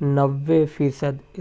90%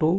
2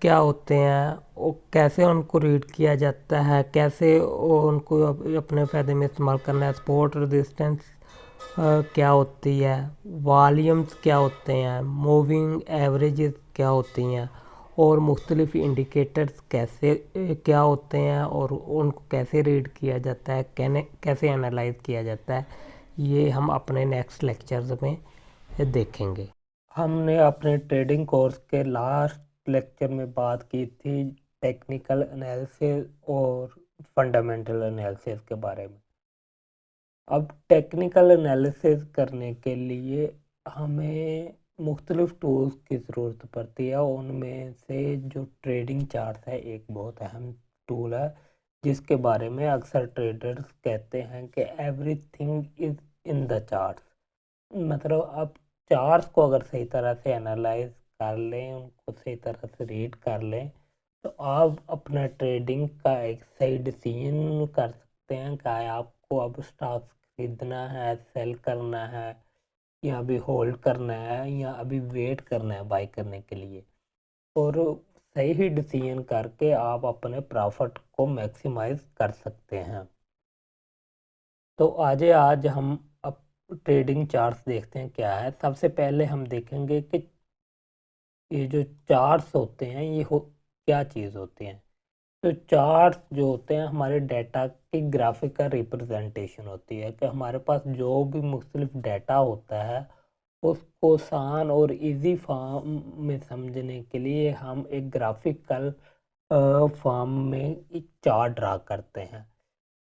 क्या होते हैं और कैसे उनको रीड किया जाता है, कैसे उनको अपने फ़ायदे में इस्तेमाल करना है। सपोर्ट रेजिस्टेंस क्या होती है, वॉल्यूम्स क्या होते हैं, मूविंग एवरेजेस क्या होती हैं, और मुख्तलिफ इंडिकेटर्स कैसे क्या होते हैं और उनको कैसे रीड किया जाता है, कैसे एनालाइज किया जाता है, ये हम अपने नेक्स्ट लेक्चर्स में देखेंगे। हमने अपने ट्रेडिंग कोर्स के लास्ट लेक्चर में बात की थी टेक्निकल एनालिसिस और फंडामेंटल एनालिसिस के बारे में। अब टेक्निकल एनालिसिस करने के लिए हमें मुख्तलिफ टूल्स की ज़रूरत पड़ती है। उनमें से जो ट्रेडिंग चार्ट है एक बहुत अहम टूल है, जिसके बारे में अक्सर ट्रेडर्स कहते हैं कि everything is in the chart. मतलब आप चार्ट्स को अगर सही तरह से एनालाइज कर लें, उनको सही तरह से रीड कर लें, तो आप अपना ट्रेडिंग का एक सही डिसीजन कर सकते हैं कि आपको अब स्टॉक खरीदना है, सेल करना है, या अभी होल्ड करना है, या अभी वेट करना है बाई करने के लिए। और सही डिसीजन करके आप अपने प्रॉफिट को मैक्सिमाइज कर सकते हैं। तो आज हम अब ट्रेडिंग चार्ट्स देखते हैं क्या है। सबसे पहले हम देखेंगे कि ये जो चार्ट्स होते हैं ये क्या चीज़ होती हैं। तो चार्ट्स जो होते हैं हमारे डाटा की ग्राफिक का रिप्रेजेंटेशन होती है कि हमारे पास जो भी मुख्तलिफ डाटा होता है उसको आसान और इजी फॉर्म में समझने के लिए हम एक ग्राफिकल फॉर्म में एक चार्ट ड्रा करते हैं।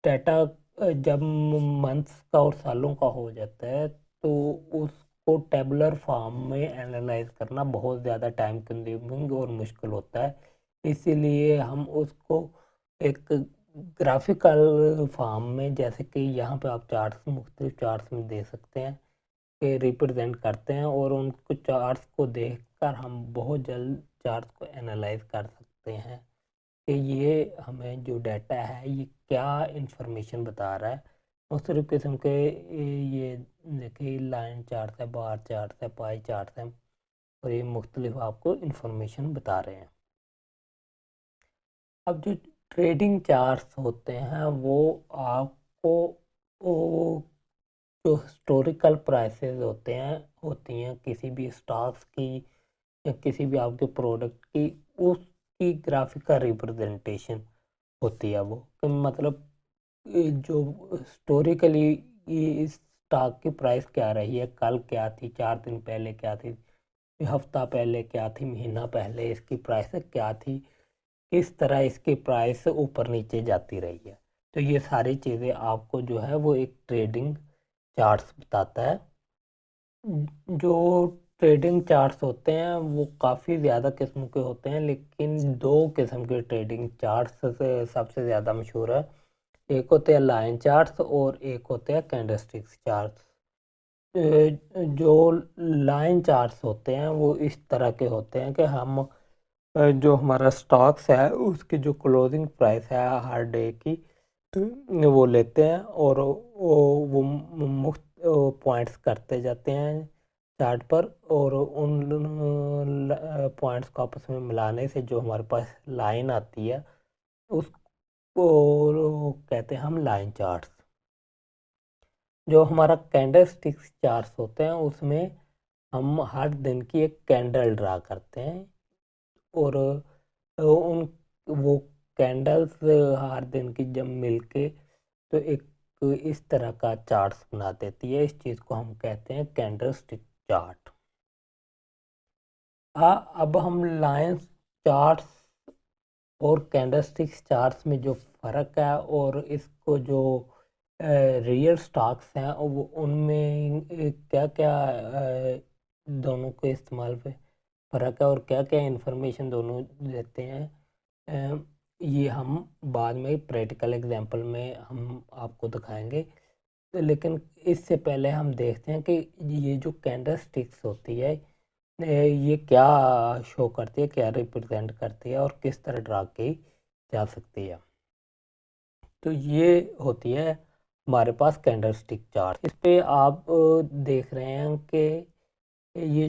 डाटा जब मंथ्स का और सालों का हो जाता है तो उसको टेबुलर फॉर्म में एनालाइज करना बहुत ज़्यादा टाइम कंज्यूमिंग और मुश्किल होता है। इसीलिए हम उसको एक ग्राफिकल फॉर्म में, जैसे कि यहाँ पे आप चार्ट्स मुख्तलिफ चार्ट्स में दे सकते हैं, के रिप्रेजेंट करते हैं, और उनको चार्ट्स को देखकर हम बहुत जल्द चार्ट्स को एनालाइज कर सकते हैं कि ये हमें जो डाटा है ये क्या इंफॉर्मेशन बता रहा है। मुख्तलिफ किस्म के ये देखिए लाइन चार्ट है, बार चार्ट है, पाई चार्ट है, और ये मुख्तलिफ आपको इंफॉर्मेशन बता रहे हैं। अब जो ट्रेडिंग चार्ट्स होते हैं वो आपको वो जो हिस्टोरिकल प्राइसेस होती हैं किसी भी स्टॉक्स की या किसी भी आपके प्रोडक्ट की, उसकी ग्राफिक का रिप्रेजेंटेशन होती है। वो मतलब जो हिस्टोरिकली इस स्टॉक की प्राइस क्या रही है, कल क्या थी, 4 दिन पहले क्या थी, हफ्ता पहले क्या थी, महीना पहले इसकी प्राइस क्या थी, किस तरह इसकी प्राइस ऊपर नीचे जाती रही है। तो ये सारी चीज़ें आपको जो है वो एक ट्रेडिंग चार्ट्स बताता है। जो ट्रेडिंग चार्ट्स होते हैं वो काफ़ी ज़्यादा किस्म के होते हैं, लेकिन 2 किस्म के ट्रेडिंग चार्ट्स से सबसे ज़्यादा मशहूर है। एक होते हैं लाइन चार्ट्स और एक होते हैं कैंडलस्टिक्स चार्ट्स। जो लाइन चार्ट्स होते हैं वो इस तरह के होते हैं कि हम जो हमारा स्टॉक्स है उसकी जो क्लोजिंग प्राइस है हर डे की, वो लेते हैं और वो मुख्त पॉइंट्स करते जाते हैं चार्ट पर, और उन पॉइंट्स को आपस में मिलाने से जो हमारे पास लाइन आती है उसको कहते हैं हम लाइन चार्ट्स। जो हमारा कैंडल स्टिक्स चार्ट्स होते हैं उसमें हम हर दिन की एक कैंडल ड्रा करते हैं, और उन वो कैंडल्स हर दिन की जब मिलके तो एक इस तरह का चार्ट्स बना देती है। इस चीज़ को हम कहते हैं कैंडल स्टिक चार्ट। अब हम लाइन चार्ट्स और कैंडल स्टिक्स चार्ट्स में जो फ़र्क है और इसको जो रियल स्टॉक्स हैं वो उनमें क्या क्या दोनों के इस्तेमाल पे फ़र्क है और क्या क्या इंफॉर्मेशन दोनों देते हैं, ये हम बाद में प्रैक्टिकल एग्जांपल में हम आपको दिखाएंगे। लेकिन इससे पहले हम देखते हैं कि ये जो कैंडल स्टिक्स होती है ये क्या शो करती है, क्या रिप्रेजेंट करती है और किस तरह ड्रा की जा सकती है। तो ये होती है हमारे पास कैंडल स्टिक चार्ट। इस पे आप देख रहे हैं कि ये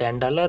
$10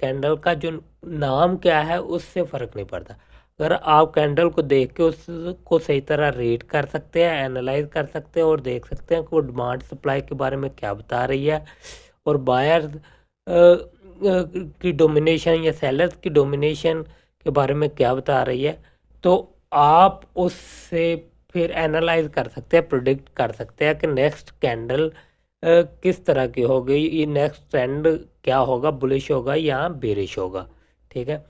कैंडल का जो नाम क्या है उससे फ़र्क नहीं पड़ता। अगर आप कैंडल को देख के उसको सही तरह रीड कर सकते हैं, एनालाइज कर सकते हैं और देख सकते हैं कि वो डिमांड सप्लाई के बारे में क्या बता रही है और बायर की डोमिनेशन या सेलर्स की डोमिनेशन के बारे में क्या बता रही है, तो आप उससे फिर एनालाइज कर सकते हैं, प्रिडिक्ट कर सकते हैं कि नेक्स्ट कैंडल किस तरह की होगी, ये नेक्स्ट ट्रेंड क्या होगा, बुलिश होगा या बेरिश होगा। ठीक है,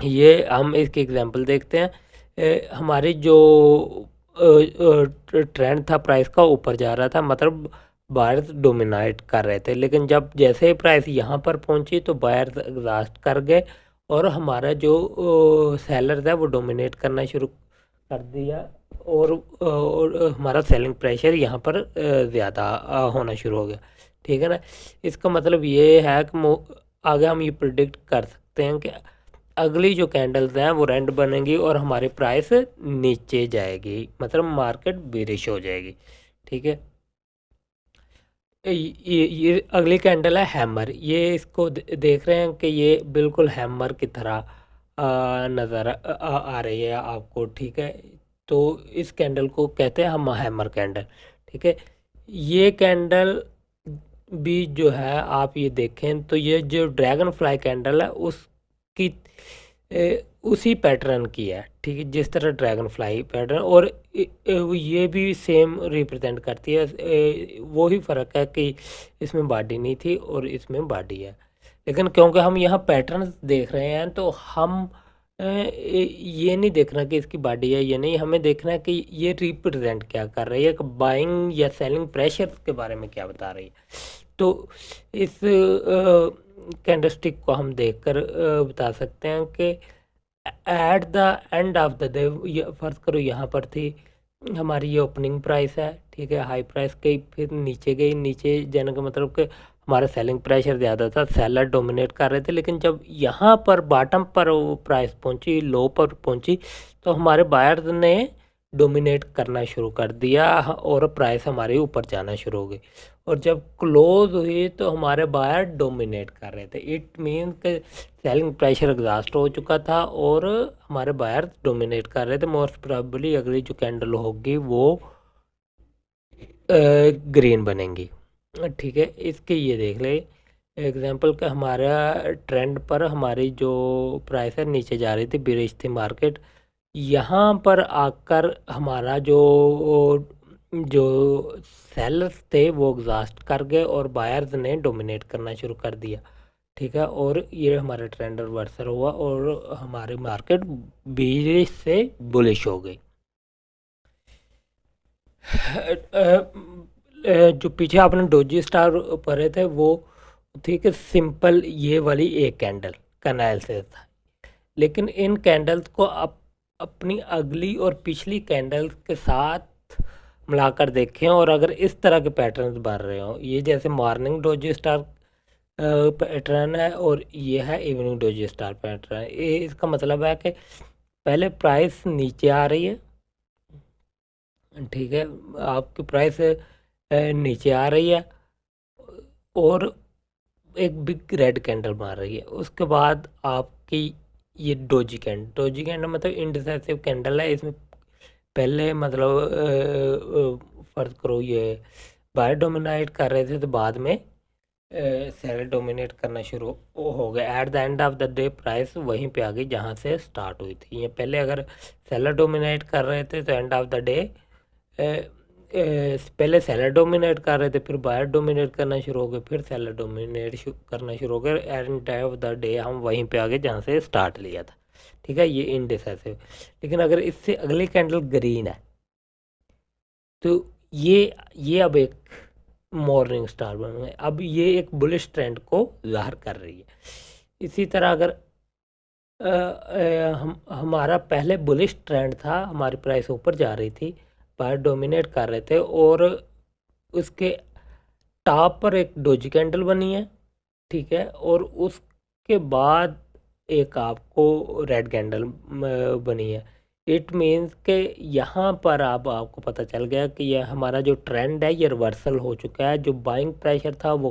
ये हम इसकी एग्जांपल देखते हैं। हमारी जो ट्रेंड था प्राइस का ऊपर जा रहा था, मतलब बायर्स डोमिनेट कर रहे थे, लेकिन जब जैसे ही प्राइस यहाँ पर पहुँची तो बायर्स एग्जॉस्ट कर गए और हमारा जो सेलर है वो डोमिनेट करना शुरू कर दिया और हमारा सेलिंग प्रेशर यहाँ पर ज़्यादा होना शुरू हो गया। ठीक है ना, इसका मतलब ये है कि आगे हम ये प्रिडिक्ट कर सकते हैं कि अगली जो कैंडल्स हैं वो रेंड बनेंगी और हमारी प्राइस नीचे जाएगी, मतलब मार्केट बेरिश हो जाएगी। ठीक है, ये अगली कैंडल है हैमर। ये इसको देख रहे हैं कि ये बिल्कुल हैमर की तरह नज़र आ रही है आपको। ठीक है, तो इस कैंडल को कहते हैं हम हैमर कैंडल। ठीक है, ये कैंडल भी जो है आप ये देखें तो ये जो ड्रैगन फ्लाई कैंडल है उसकी उसी पैटर्न की है। ठीक है, जिस तरह ड्रैगन फ्लाई पैटर्न, और ये भी सेम रिप्रेजेंट करती है। वो ही फ़र्क है कि इसमें बॉडी नहीं थी और इसमें बॉडी है, लेकिन क्योंकि हम यहाँ पैटर्न देख रहे हैं तो हम ये नहीं देखना कि इसकी बॉडी है या नहीं, हमें देखना है कि ये रिप्रेजेंट क्या कर रही है, कि बाइंग या सेलिंग प्रेशर के बारे में क्या बता रही है। तो इस कैंडलस्टिक को हम देखकर बता सकते हैं कि at the end of the day, फर्ज करो यहाँ पर थी हमारी ये ओपनिंग प्राइस है। ठीक है, हाई प्राइस गई, फिर नीचे गई, नीचे जाने का मतलब कि हमारा सेलिंग प्रेशर ज़्यादा था, सेलर डोमिनेट कर रहे थे, लेकिन जब यहाँ पर बॉटम पर वो प्राइस पहुँची, लो पर पहुँची, तो हमारे बायर्स ने डोमिनेट करना शुरू कर दिया और प्राइस हमारे ऊपर जाना शुरू हो गई। और जब क्लोज हुई तो हमारे बायर डोमिनेट कर रहे थे। इट मीन कि सेलिंग प्रेशर एग्जॉस्ट हो चुका था और हमारे बायर डोमिनेट कर रहे थे। मोस्ट प्रोबेबली अगली जो कैंडल होगी वो ग्रीन बनेंगी। ठीक है, इसके ये देख ले एग्जांपल का, हमारा ट्रेंड पर हमारी जो प्राइस है नीचे जा रही थी, बेरिश थी मार्केट, यहाँ पर आकर हमारा जो सेलर्स थे वो एग्जॉस्ट कर गए और बायर्स ने डोमिनेट करना शुरू कर दिया। ठीक है, और ये हमारा ट्रेंड रिवर्सल हुआ और हमारी मार्केट बेरिश से बुलिश हो गई। जो पीछे आपने डोजी स्टार पढ़े थे वो थी कि सिंपल ये वाली एक कैंडल का एनालिसिस था, लेकिन इन कैंडल्स को अपनी अगली और पिछली कैंडल्स के साथ मिलाकर देखें और अगर इस तरह के पैटर्न्स बन रहे हो, ये जैसे मॉर्निंग डोजी स्टार पैटर्न है और ये है इवनिंग डोजी स्टार पैटर्न। ये इसका मतलब है कि पहले प्राइस नीचे आ रही है, ठीक है, आपकी प्राइस नीचे आ रही है और एक बिग रेड कैंडल मार रही है, उसके बाद आपकी ये डोजी कैंडल मतलब इंडिसेसिव कैंडल है। इसमें पहले मतलब फर्ज करो ये बायर डोमिनेट कर रहे थे तो बाद में सेलर डोमिनेट करना शुरू हो गया। At the end of the day price वहीं पे आ गई जहाँ से स्टार्ट हुई थी। ये पहले अगर सेलर डोमिनेट कर रहे थे तो एंड ऑफ द डे पहले सेलर डोमिनेट कर रहे थे, फिर बायर डोमिनेट करना शुरू हो गए, फिर सेलर डोमिनेट करना शुरू हो गया। एंड ऑफ द डे हम वहीं पे आ गए जहाँ से स्टार्ट लिया था। ठीक है, ये इनडिसेसिव। लेकिन अगर इससे अगली कैंडल ग्रीन है तो ये अब एक मॉर्निंग स्टार बन गए, अब ये एक बुलिश ट्रेंड को ज़ाहिर कर रही है। इसी तरह अगर हमारा पहले बुलिश ट्रेंड था, हमारी प्राइस ऊपर जा रही थी, बायर डोमिनेट कर रहे थे और उसके टॉप पर एक डोजी कैंडल बनी है। ठीक है, और उसके बाद एक आपको रेड कैंडल बनी है। इट मीन्स कि यहाँ पर अब आपको पता चल गया कि यह हमारा जो ट्रेंड है ये रिवर्सल हो चुका है। जो बाइंग प्रेशर था वो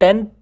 10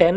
10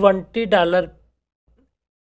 $20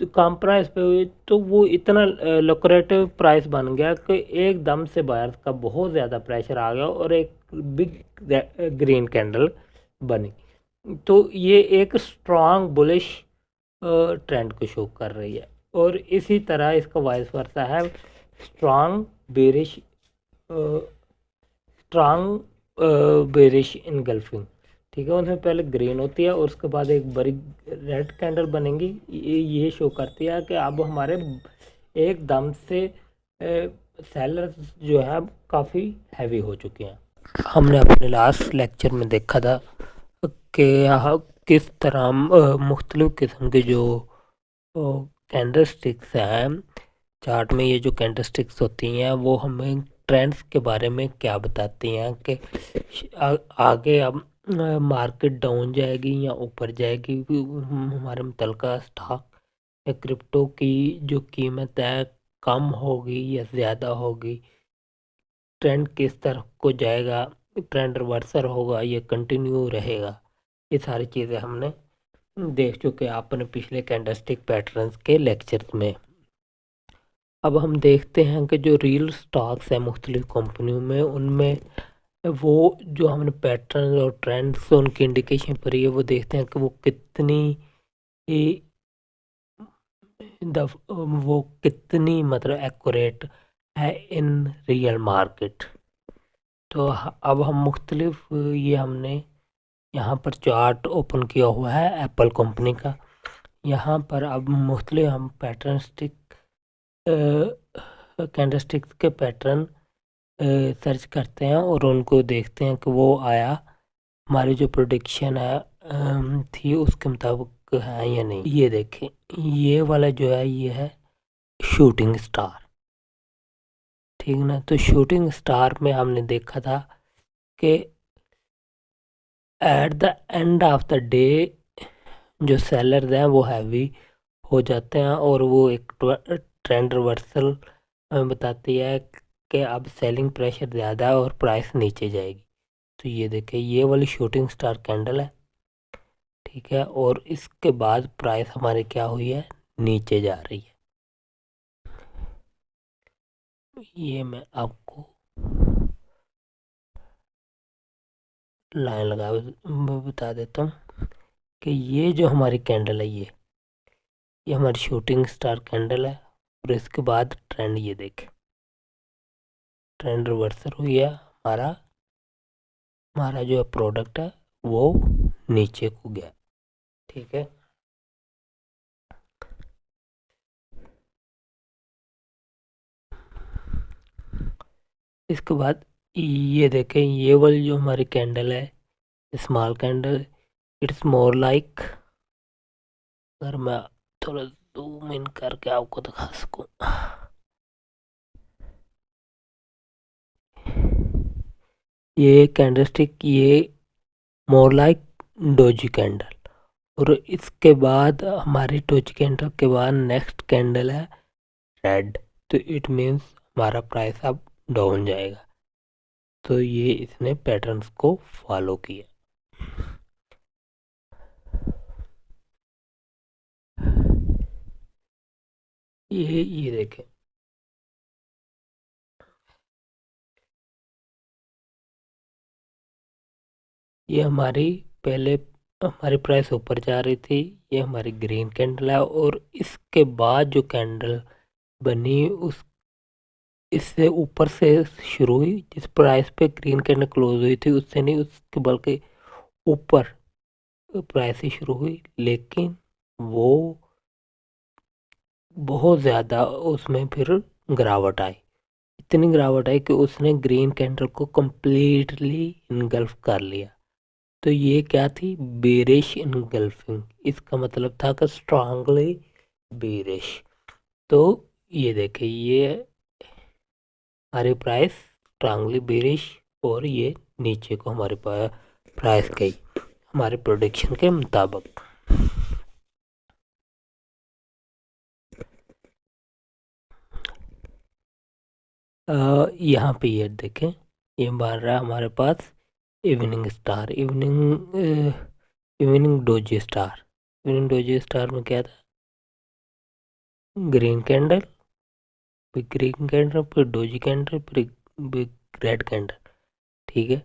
कम प्राइस पे हुई तो वो इतना लुक्रेटिव प्राइस बन गया कि एकदम से बायर का बहुत ज़्यादा प्रेशर आ गया और एक बिग ग्रीन कैंडल बनी। तो ये एक स्ट्रॉन्ग बुलिश ट्रेंड को शो कर रही है। और इसी तरह इसका वाइस वर्सा है, स्ट्रॉन्ग बेरिश इनगल्फिंग। ठीक है, उसमें पहले ग्रीन होती है और उसके बाद एक बड़ी रेड कैंडल बनेगी। ये शो करती है कि अब हमारे एकदम से सेलर जो है काफ़ी हैवी हो चुके हैं। हमने अपने लास्ट लेक्चर में देखा था कि किस तरह मुख्तलिफ किस्म के जो कैंडल स्टिक्स हैं चार्ट में, ये जो कैंडल स्टिक्स होती हैं वो हमें ट्रेंड्स के बारे में क्या बताती हैं कि आगे अब मार्केट डाउन जाएगी या ऊपर जाएगी, हमारे मुतल्लिका स्टॉक या क्रिप्टो की जो कीमत है कम होगी या ज़्यादा होगी, ट्रेंड किस तरफ को जाएगा, ट्रेंड रिवर्सल होगा या कंटिन्यू रहेगा। ये सारी चीज़ें हमने देख चुके हैं अपने पिछले कैंडलस्टिक पैटर्न्स के लेक्चर्स में। अब हम देखते हैं कि जो रियल स्टॉक्स हैं मुख्तलिफ कंपनियों में, उनमें वो जो हमने पैटर्न और ट्रेंड्स उनकी इंडिकेशन पर है वो देखते हैं कि वो कितनी मतलब एक्यूरेट है इन रियल मार्केट। तो अब हम मुख्तलिफ ये हमने यहाँ पर चार्ट ओपन किया हुआ है एप्पल कंपनी का। यहाँ पर अब मुख्तलिफ हम पैटर्न स्टिक कैंडलस्टिक्स के पैटर्न सर्च करते हैं और उनको देखते हैं कि वो आया हमारी जो प्रोडिक्शन है थी उसके मुताबिक है या नहीं। ये देखें, ये वाला जो है ये है शूटिंग स्टार। ठीक ना, तो शूटिंग स्टार में हमने देखा था कि at the end of the day जो सेलर्स हैं वो हैवी हो जाते हैं और वो एक ट्रेंड रिवर्सल हमें बताती है कि अब सेलिंग प्रेशर ज़्यादा है और प्राइस नीचे जाएगी। तो ये देखें, ये वाली शूटिंग स्टार कैंडल है। ठीक है, और इसके बाद प्राइस हमारी क्या हुई है, नीचे जा रही है। ये मैं आपको लाइन लगा बता देता हूँ कि ये जो हमारी कैंडल है ये हमारी शूटिंग स्टार कैंडल है और इसके बाद ट्रेंड ये देखें, ट्रेंड रिवर्सल हुई है, हमारा जो प्रोडक्ट है वो नीचे को गया। ठीक है, इसके बाद ये देखें, ये वाली जो हमारी कैंडल है small candle, it's more like, अगर मैं थोड़ा जूम इन करके आपको दिखा सकूं, ये कैंडलस्टिक ये मोर लाइक डोजी कैंडल। और इसके बाद हमारी डोजी कैंडल के बाद नेक्स्ट कैंडल है रेड, तो इट मीन्स हमारा प्राइस अब डाउन जाएगा। तो ये इसने पैटर्न्स को फॉलो किया। ये देखें, ये हमारी पहले हमारी प्राइस ऊपर जा रही थी, ये हमारी ग्रीन कैंडल है और इसके बाद जो कैंडल बनी उस इससे ऊपर से शुरू हुई, जिस प्राइस पे ग्रीन कैंडल क्लोज हुई थी उससे नहीं, उसके बल्कि ऊपर प्राइस ही शुरू हुई, लेकिन वो बहुत ज़्यादा उसमें फिर गिरावट आई, इतनी गिरावट आई कि उसने ग्रीन कैंडल को कम्प्लीटली इनगल्फ कर लिया। तो ये क्या थी, बेरिश इनगल्फिंग, इसका मतलब था कि स्ट्रांगली बेरिश। तो ये देखिए, ये हमारी प्राइस स्ट्रांगली बेरिश और ये नीचे को हमारे प्राइस गई हमारे प्रोडिक्शन के मुताबिक। यहाँ पे ये देखें, ये बन रहा है हमारे पास evening star, evening doji star. Evening doji star में क्या था, ग्रीन कैंडल, फिर ग्रीन कैंडल, फिर डोजी कैंडल, फिर बिग रेड कैंडल, ठीक है।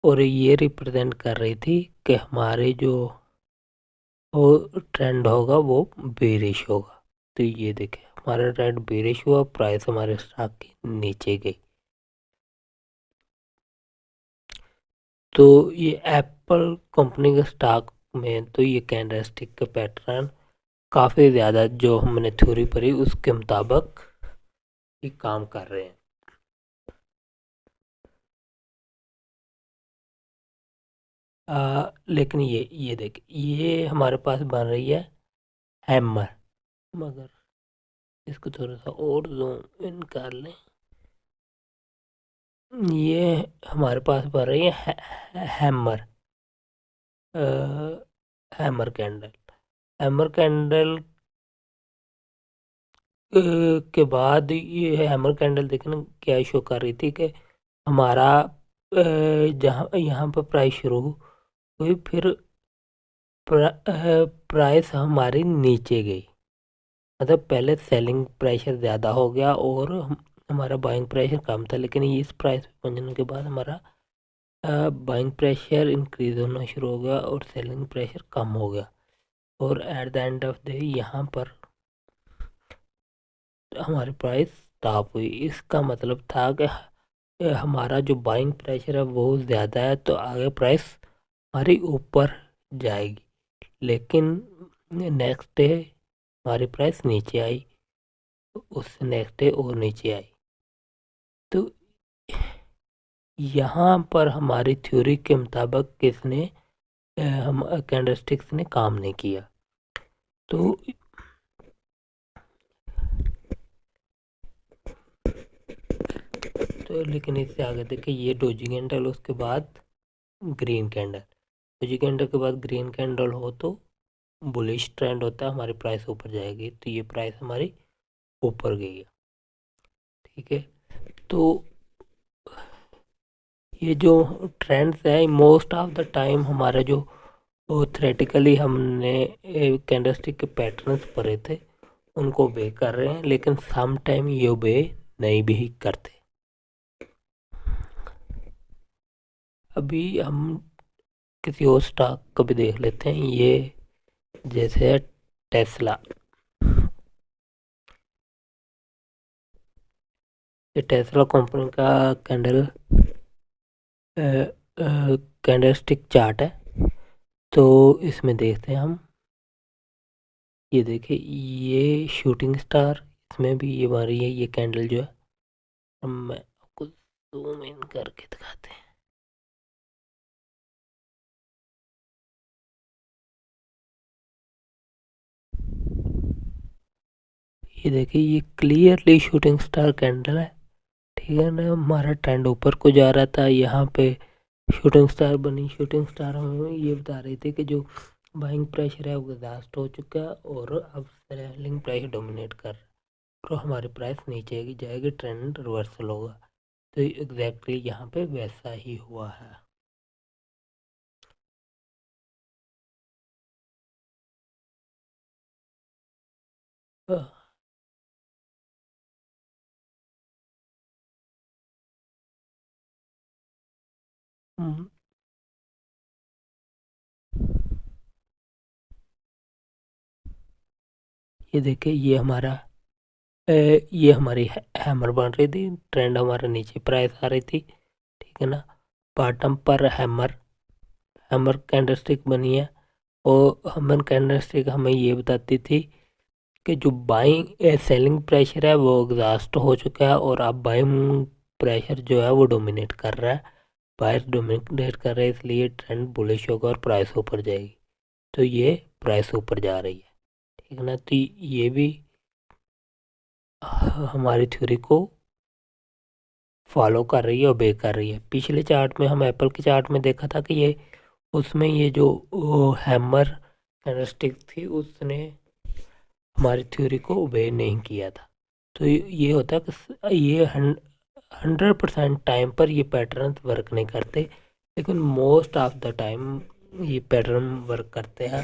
और ये रिप्रेजेंट कर रही थी कि हमारे जो वो ट्रेंड होगा वो बेरिश होगा। तो ये देखें हमारा ट्रेंड बेरिश हुआ, प्राइस हमारे स्टॉक की नीचे गई। तो ये एप्पल कंपनी के स्टॉक में तो ये कैंडलस्टिक का पैटर्न काफ़ी ज़्यादा जो हमने थ्योरी पढ़ी उसके मुताबिक ये काम कर रहे हैं। लेकिन ये देख, ये हमारे पास बन रही है हैमर, मगर इसको थोड़ा सा और जूम इन कर लें। ये हमारे पास बन रही है hammer, hammer candle. Hammer candle के बाद ये हैमर कैंडल देखना क्या शो कर रही थी कि हमारा जहाँ यहाँ पर प्राइस शुरू हुई, फिर प्राइस हमारी नीचे गई। मतलब पहले सेलिंग प्रेशर ज़्यादा हो गया और हमारा बाइंग प्रेशर कम था, लेकिन इस प्राइस पे पहुंचने के बाद हमारा बाइंग प्रेशर इंक्रीज होना शुरू हो गया और सेलिंग प्रेशर कम हो गया। और at the end of the यहाँ पर हमारी प्राइस स्टॉप हुई। इसका मतलब था कि हमारा जो बाइंग प्रेशर है वो ज़्यादा है, तो आगे प्राइस हमारी ऊपर जाएगी। लेकिन नेक्स्ट डे हमारी प्राइस नीचे आई, उससे नेक्स्ट डे और नीचे आई। तो यहाँ पर हमारी थ्योरी के मुताबिक किसने हम कैंडलस्टिक्स ने काम नहीं किया। तो लेकिन इससे आगे देखिए ये डोजी कैंडल, उसके बाद ग्रीन कैंडल। डोजी कैंडल के बाद ग्रीन कैंडल हो तो बुलिश ट्रेंड होता है, हमारी प्राइस ऊपर जाएगी। तो ये प्राइस हमारी ऊपर गई है, ठीक है। तो ये जो ट्रेंड्स है मोस्ट ऑफ द टाइम हमारा जो थ्योरेटिकली हमने कैंडलस्टिक के पैटर्न्स पढ़े थे उनको ओबे कर रहे हैं, लेकिन सम टाइम ये ओबे नहीं भी करते। अभी हम किसी और स्टॉक को भी देख लेते हैं। ये जैसे है टेस्ला। ये टेस्ला कंपनी का कैंडलस्टिक चार्ट है। तो इसमें देखते हैं हम, ये देखिए ये शूटिंग स्टार, इसमें भी ये हमारी है ये कैंडल जो है। मैं आपको जूम इन करके दिखाते हैं। ये देखिए ये क्लियरली शूटिंग स्टार कैंडल है, ठीक है ना। हमारा ट्रेंड ऊपर को जा रहा था, यहाँ पे शूटिंग स्टार बनी। शूटिंग स्टार हमें ये बता रही थी कि जो बाइंग प्रेशर है वो एग्जॉस्ट हो चुका है और अब सेलिंग प्राइस डोमिनेट कर रहा है, तो हमारी प्राइस नीचे जाएगी, ट्रेंड रिवर्सल होगा। तो एग्जैक्टली यहाँ पे वैसा ही हुआ है। हम्म, ये देखिए ये हमारी हैमर बन रही थी, ट्रेंड हमारा नीचे प्राइस आ रही थी, ठीक है ना। बॉटम पर हैमर हैमर कैंडलस्टिक बनी है और हैमर कैंडलस्टिक हमें ये बताती थी कि जो बाइंग सेलिंग प्रेशर है वो एग्जॉस्ट हो चुका है और अब बाइंग प्रेशर जो है वो डोमिनेट कर रहा है। बायर्स डोमिनेट कर रहा है, इसलिए ट्रेंड बुलिश होगा और प्राइस ऊपर जाएगी। तो ये प्राइस ऊपर जा रही है, ठीक है ना। तो ये भी हमारी थ्योरी को फॉलो कर रही है, ओबे कर रही है। पिछले चार्ट में हम एप्पल के चार्ट में देखा था कि ये उसमें ये जो हैमर कैंडलस्टिक थी उसने हमारी थ्योरी को ओबे नहीं किया था। तो ये होता है कि ये 100% टाइम पर ये पैटर्न वर्क नहीं करते, लेकिन मोस्ट ऑफ द टाइम ये पैटर्न वर्क करते हैं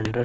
100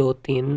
2-3